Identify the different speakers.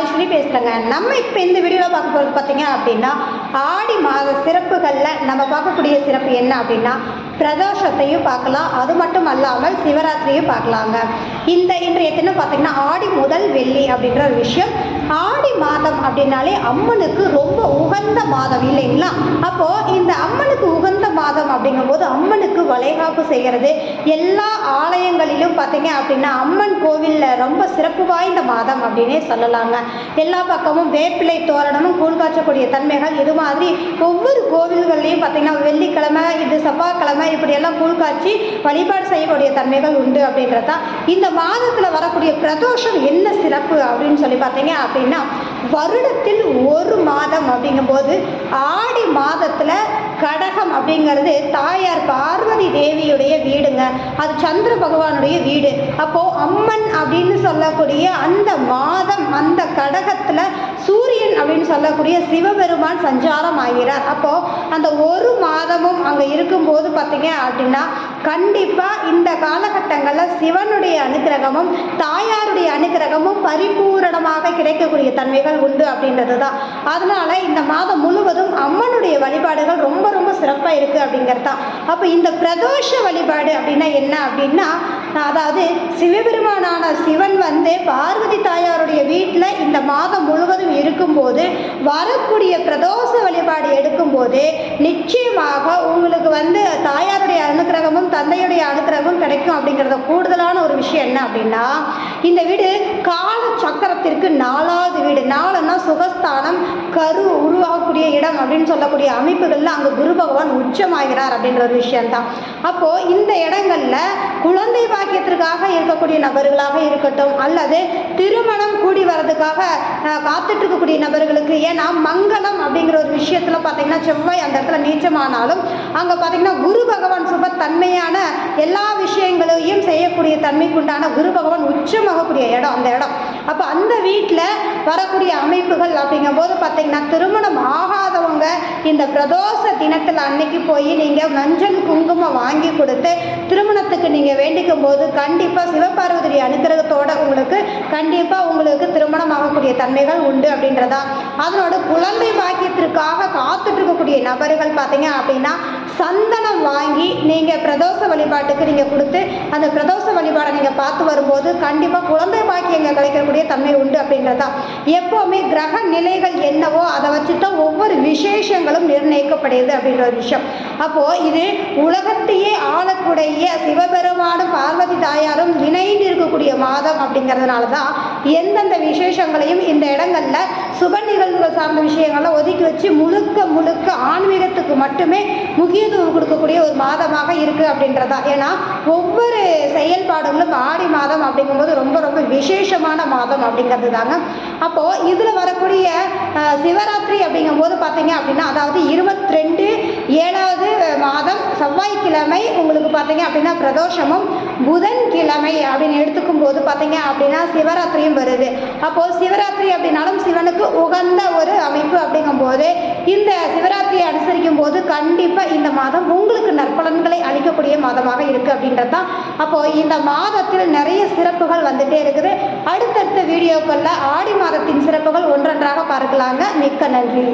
Speaker 1: ராஜேஸ்வரி பேசுகிறேங்க. நம்ம இப்போ இந்த வீடியோவில் பார்க்க போகிறது பார்த்தீங்க அப்படின்னா ஆடி மாத சிறப்புகளில் நம்ம பார்க்கக்கூடிய சிறப்பு என்ன அப்படின்னா பிரதோஷத்தையும் பார்க்கலாம். அது மட்டும் அல்லாமல் சிவராத்திரியும் பார்க்கலாங்க. இன்றைய தினம் பார்த்தீங்கன்னா ஆடி முதல் வெள்ளி அப்படின்ற ஒரு விஷயம். ஆடி மாதம் அப்படின்னாலே அம்மனுக்கு ரொம்ப உகந்த மாதம் இல்லைங்களா? அப்போது இந்த அம்மனுக்கு உகந்த மாதம் அப்படிங்கும்போது அம்மனுக்கு வளைகாப்பு செய்கிறது எல்லா ஆலயங்களிலும் பார்த்தீங்க அப்படின்னா அம்மன் கோவிலில் ரொம்ப சிறப்பு வாய்ந்த மாதம் அப்படின்னே சொல்லலாங்க. எல்லா பக்கமும் வேப்பிலை தோரணமும் கூழ் காய்ச்சக்கூடிய தன்மைகள் இது மாதிரி ஒவ்வொரு கோவில்கள்லையும் பார்த்தீங்கன்னா வெள்ளிக்கிழமை இது செவ்வாய்க்கிழமை இப்படியெல்லாம் கூழ் காய்ச்சி வழிபாடு செய்யக்கூடிய தன்மைகள் உண்டு அப்படின்றதான். இந்த மாதத்தில் வரக்கூடிய பிரதோஷம் என்ன சிறப்பு அப்படின்னு சொல்லி பார்த்தீங்க அப்படின்னா வருடத்தில் ஒரு மாதம் அப்படிங்கும்போது ஆடி மாதத்தில் கடகம் அப்படிங்கிறது தாயார் பார்வதி தேவியுடைய வீடுங்க. அது சந்திர பகவானுடைய வீடு. அப்போது அம்மன் அப்படின்னு சொல்லக்கூடிய அந்த மாதம் அந்த கடகத்தில் சூரியன் அப்படின்னு சொல்லக்கூடிய சிவபெருமான் சஞ்சாரம் ஆகிறார். அப்போது அந்த ஒரு மாதமும் அங்கே இருக்கும்போது பார்த்தீங்க அப்படின்னா கண்டிப்பாக இந்த காலகட்டங்களில் சிவனுடைய அனுக்கிரகமும் தாயாருடைய அனுக்கிரகமும் பரிபூரணமாக கிடைக்கக்கூடிய தன்மைகள் உண்டு அப்படின்றது தான். அதனால இந்த மாதம் முழுவதும் அம்மனுடைய வழிபாடுகள் ரொம்ப ரொம்ப சிறப்பாக இருக்குது அப்படிங்கிறது தான். அப்போ இந்த பிரதோஷ வழிபாடு அப்படின்னா என்ன அப்படின்னா அதாவது சிவபெருமானான சிவன் பார்வதி தாயாருடைய வீட்டில் இந்த மாதம் முழுவதும் இருக்கும்போது வரக்கூடிய பிரதோஷ வழிபாடு எடுக்கும்போது நிச்சயமாக உங்களுக்கு தாயாருடைய அனுக்கிரகமும் தந்தையுடைய அனுக்கிரகமும் கிடைக்கும் அப்படிங்கிறத கூடுதலான ஒரு விஷயம் என்ன அப்படின்னா இந்த வீடு கால சக்கரத்திற்கு 4வது வீடு. 4ன்னா சுகஸ்தானம், கரு உருவாகக்கூடிய இடம் அப்படின்னு சொல்லக்கூடிய அமைப்புகளில் அங்கே குரு பகவான் உச்சமாகிறார் அப்படின்ற ஒரு விஷயம்தான். அப்போது இந்த இடங்கள்ல குழந்தை பாக்கியத்திற்காக இருக்கக்கூடிய நபர்களாக இருக்கட்டும் அல்லது திருமணம் கூடி வர்றதுக்காக காத்துட்டு இருக்கக்கூடிய நபர்களுக்கு, ஏன்னா மங்களம் அப்படிங்கிற ஒரு விஷயத்துல பார்த்தீங்கன்னா செவ்வாய் அந்த இடத்துல நீச்சமானாலும் அங்கே பார்த்தீங்கன்னா குரு பகவான் சுப தன்மையான எல்லா விஷயங்களையும் செய்யக்கூடிய தன்மைக்குண்டான குரு பகவான் உச்சமாகக்கூடிய இடம் அந்த இடம். அப்போ அந்த வீட்டில் வரக்கூடிய அமைப்புகள் அப்படிங்கும் போது பார்த்தீங்கன்னா திருமணம் ஆகாதவங்க இந்த பிரதோஷ தினத்தில் அன்னைக்கு போய் நீங்கள் மஞ்சள் குங்குமம் வாங்கி கொடுத்து திருமணத்துக்கு நீங்கள் வேண்டிக்கும் போது கண்டிப்பாக சிவபார்வதி அனுக்கிரகத்தோட உங்களுக்கு திருமணம் ஆகக்கூடிய தன்மைகள் உண்டு அப்படின்றதா. அதனோட குழந்தை பாக்கியத்திற்காக காத்துட்டு இருக்கக்கூடிய நபர்கள் பார்த்தீங்க அப்படின்னா சந்தனம் வாங்கி நீங்கள் பிரதோஷ வழிபாட்டுக்கு நீங்கள் கொடுத்து அந்த பிரதோஷ வழிபாடை நீங்கள் பார்த்து வரும்போது கண்டிப்பாக குழந்தை பாக்கியங்கள் கிடைக்கக்கூடிய தன்மை உண்டு அப்படின்றதா. எப்போவுமே கிரக நிலைகள் என்னவோ அதை வச்சு தான் ஒவ்வொரு விசேஷங்களும் நிர்ணயிக்கப்படுது அப்படின்ற ஒரு விஷயம். அப்போது இது உலகத்தையே ஆளக்கூடிய சிவபெருமானும் பார்வதி தாயாரும் இணைந்து இருக்கக்கூடிய மாதம் அப்படிங்கிறதுனால தான் எந்தெந்த விசேஷங்களையும் இந்த இடங்களில் சுப நிகழ்வுகள் சார்ந்த விஷயங்களை ஒதுக்கி வச்சு முழுக்க ஆன்மீகத்துக்கு மட்டுமே முக்கியத்துவம் கொடுக்கக்கூடிய ஒரு மாதமாக இருக்குது அப்படின்றதா. ஏன்னா ஒவ்வொரு செயல்பாடுகளும் ஆடி மாதம் அப்படிங்கும்போது ரொம்ப ரொம்ப விசேஷமான மாதம் அப்படிங்கிறது தாங்க. அப்போது இதில் வரக்கூடிய சிவராத்திரி அப்படிங்கும்போது பார்த்தீங்க அப்படின்னா அதாவது 22/7 மாதம் செவ்வாய்க்கிழமை உங்களுக்கு பார்த்தீங்க அப்படின்னா பிரதோஷமும் புதன்கிழமை அப்படின்னு எடுத்துக்கும் போது பார்த்தீங்க அப்படின்னா சிவராத்திரியும் வருது. அப்போது சிவராத்திரி அப்படின்னாலும் சிவனுக்கு உகந்த ஒரு அமைப்பு அப்படிங்கும்போது இந்த சிவராத்திரியை அனுசரிக்கும் போது கண்டிப்பாக இந்த மாதம் உங்களுக்கு நற்பலன்களை அளிக்கக்கூடிய மாதமாக இருக்குது அப்படின்றது தான். அப்போது இந்த மாதத்தில் நிறைய சிறப்புகள் வந்துட்டே இருக்குது. அடுத்தடுத்த வீடியோக்களில் ஆடி மாதத்தின் சிறப்புகள் ஒன்றொன்றாக பார்க்கலாங்க. மிக்க நன்றி.